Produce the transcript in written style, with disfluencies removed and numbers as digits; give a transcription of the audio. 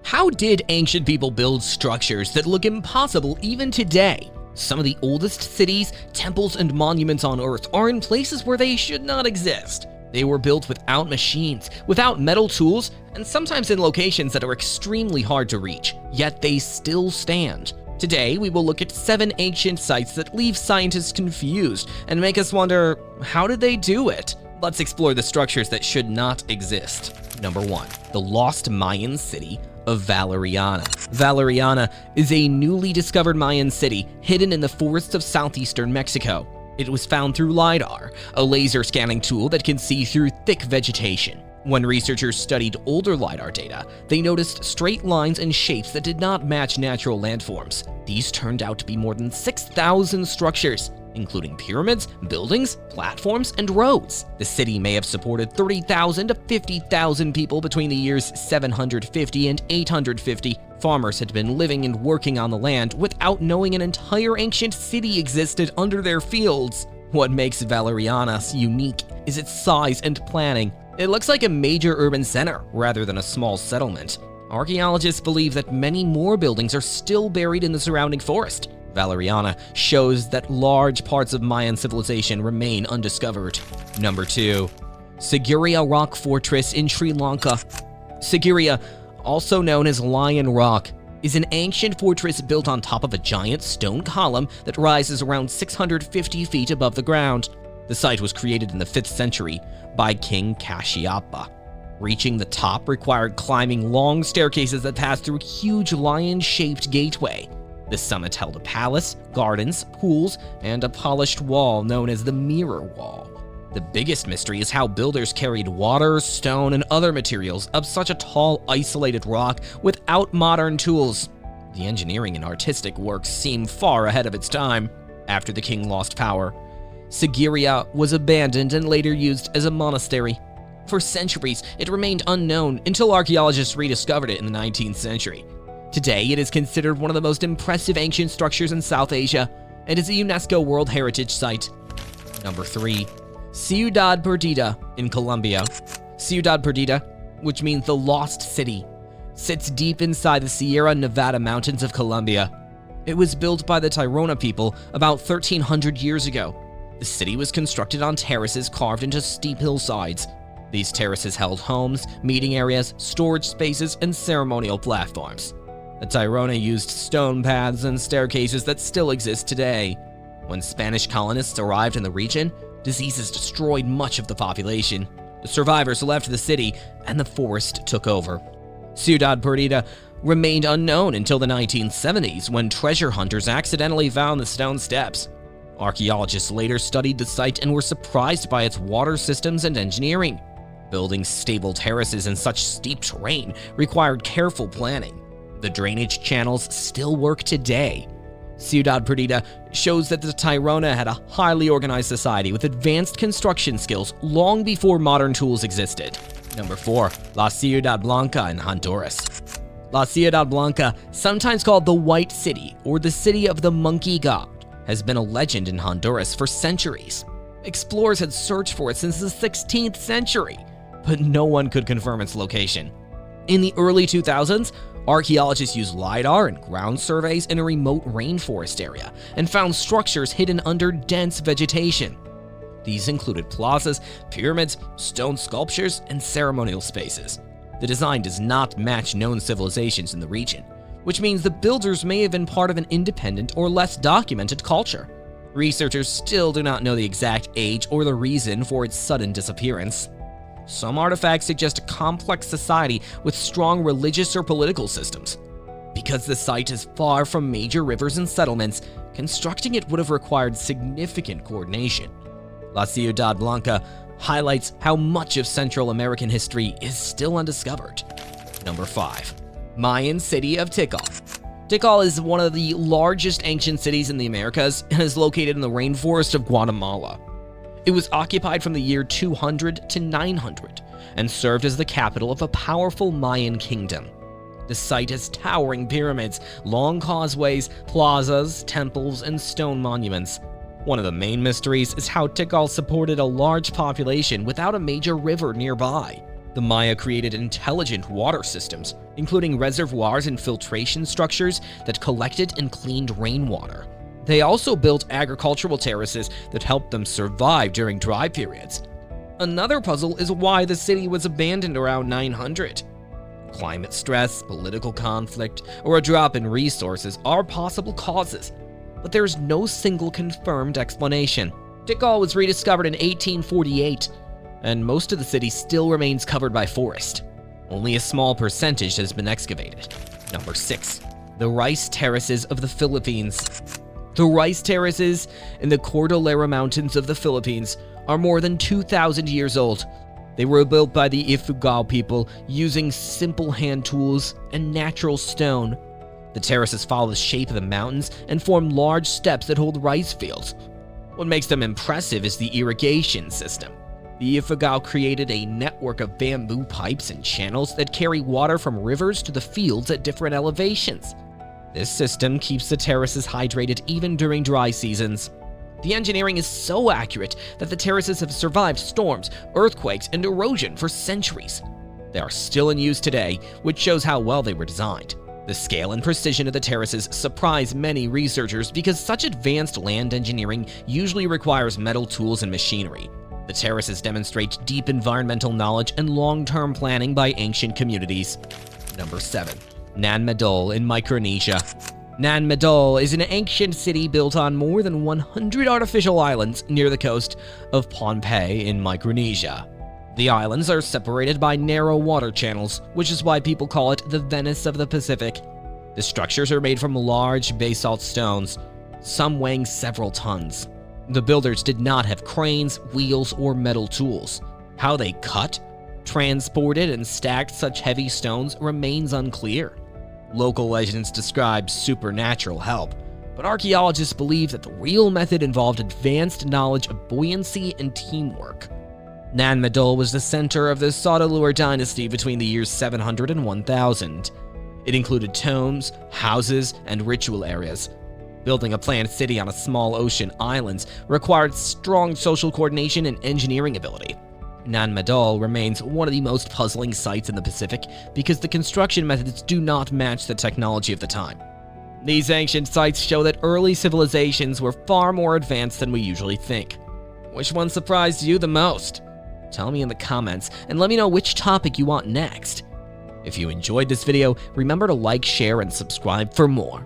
How did ancient people build structures that look impossible even today? Some of the oldest cities, temples, and monuments on Earth are in places where they should not exist. They were built without machines, without metal tools, and sometimes in locations that are extremely hard to reach, yet they still stand. Today, we will look at 7 ancient sites that leave scientists confused and make us wonder, how did they do it? Let's explore the structures that should not exist. Number 1. The lost Mayan city of Valeriana. Valeriana is a newly discovered Mayan city hidden in the forests of southeastern Mexico. It was found through LiDAR, a laser scanning tool that can see through thick vegetation. When researchers studied older LiDAR data, they noticed straight lines and shapes that did not match natural landforms. These turned out to be more than 6,000 structures, including pyramids, buildings, platforms, and roads. The city may have supported 30,000 to 50,000 people between the years 750 and 850. Farmers had been living and working on the land without knowing an entire ancient city existed under their fields. What makes Valeriana unique is its size and planning. It looks like a major urban center rather than a small settlement. Archaeologists believe that many more buildings are still buried in the surrounding forest. Valeriana shows that large parts of Mayan civilization remain undiscovered. Number 2. Sigiriya Rock Fortress in Sri Lanka. Sigiriya, also known as Lion Rock, is an ancient fortress built on top of a giant stone column that rises around 650 feet above the ground. The site was created in the 5th century by King Kashyapa. Reaching the top required climbing long staircases that passed through a huge lion-shaped gateway. The summit held a palace, gardens, pools, and a polished wall known as the Mirror Wall. The biggest mystery is how builders carried water, stone, and other materials up such a tall, isolated rock without modern tools. The engineering and artistic works seem far ahead of its time. After the king lost power, Sigiriya was abandoned and later used as a monastery. For centuries, it remained unknown until archaeologists rediscovered it in the 19th century. Today, it is considered one of the most impressive ancient structures in South Asia and is a UNESCO World Heritage Site. Number 3. Ciudad Perdida in Colombia. Ciudad Perdida, which means the Lost City, sits deep inside the Sierra Nevada mountains of Colombia. It was built by the Tairona people about 1,300 years ago. The city was constructed on terraces carved into steep hillsides. These terraces held homes, meeting areas, storage spaces, and ceremonial platforms. The Tairona used stone paths and staircases that still exist today. When Spanish colonists arrived in the region, diseases destroyed much of the population. The survivors left the city, and the forest took over. Ciudad Perdida remained unknown until the 1970s, when treasure hunters accidentally found the stone steps. Archaeologists later studied the site and were surprised by its water systems and engineering. Building stable terraces in such steep terrain required careful planning. The drainage channels still work today. Ciudad Perdida shows that the Tairona had a highly organized society with advanced construction skills long before modern tools existed. Number 4. La Ciudad Blanca in Honduras. La Ciudad Blanca, sometimes called the White City or the City of the Monkey God, has been a legend in Honduras for centuries. Explorers had searched for it since the 16th century, but no one could confirm its location. In the early 2000s, archaeologists used LiDAR and ground surveys in a remote rainforest area and found structures hidden under dense vegetation. These included plazas, pyramids, stone sculptures, and ceremonial spaces. The design does not match known civilizations in the region, which means the builders may have been part of an independent or less documented culture. Researchers still do not know the exact age or the reason for its sudden disappearance. Some artifacts suggest a complex society with strong religious or political systems. Because the site is far from major rivers and settlements, constructing it would have required significant coordination. La Ciudad Blanca highlights how much of Central American history is still undiscovered. Number 5. Mayan city of Tikal. Tikal is one of the largest ancient cities in the Americas and is located in the rainforest of Guatemala. It was occupied from the year 200 to 900 and served as the capital of a powerful Mayan kingdom. The site has towering pyramids, long causeways, plazas, temples, and stone monuments. One of the main mysteries is how Tikal supported a large population without a major river nearby. The Maya created intelligent water systems, including reservoirs and filtration structures that collected and cleaned rainwater. They also built agricultural terraces that helped them survive during dry periods. Another puzzle is why the city was abandoned around 900. Climate stress, political conflict, or a drop in resources are possible causes, but there's no single confirmed explanation. Tikal was rediscovered in 1848, and most of the city still remains covered by forest. Only a small percentage has been excavated. Number 6. The Rice Terraces of the Philippines. The rice terraces in the Cordillera Mountains of the Philippines are more than 2,000 years old. They were built by the Ifugao people using simple hand tools and natural stone. The terraces follow the shape of the mountains and form large steps that hold rice fields. What makes them impressive is the irrigation system. The Ifugao created a network of bamboo pipes and channels that carry water from rivers to the fields at different elevations. This system keeps the terraces hydrated even during dry seasons. The engineering is so accurate that the terraces have survived storms, earthquakes, and erosion for centuries. They are still in use today, which shows how well they were designed. The scale and precision of the terraces surprise many researchers because such advanced land engineering usually requires metal tools and machinery. The terraces demonstrate deep environmental knowledge and long-term planning by ancient communities. Number 7. Nan Madol in Micronesia. Nan Madol is an ancient city built on more than 100 artificial islands near the coast of Pohnpei in Micronesia. The islands are separated by narrow water channels, which is why people call it the Venice of the Pacific. The structures are made from large basalt stones, some weighing several tons. The builders did not have cranes, wheels, or metal tools. How they cut, transported, and stacked such heavy stones remains unclear. Local legends describe supernatural help, but archaeologists believe that the real method involved advanced knowledge of buoyancy and teamwork. Nan Madol was the center of the Saudeleur dynasty between the years 700 and 1000. It included tombs, houses, and ritual areas. Building a planned city on a small ocean island required strong social coordination and engineering ability. Nan Madol remains one of the most puzzling sites in the Pacific because the construction methods do not match the technology of the time. These ancient sites show that early civilizations were far more advanced than we usually think. Which one surprised you the most? Tell me in the comments and let me know which topic you want next. If you enjoyed this video, remember to like, share, and subscribe for more.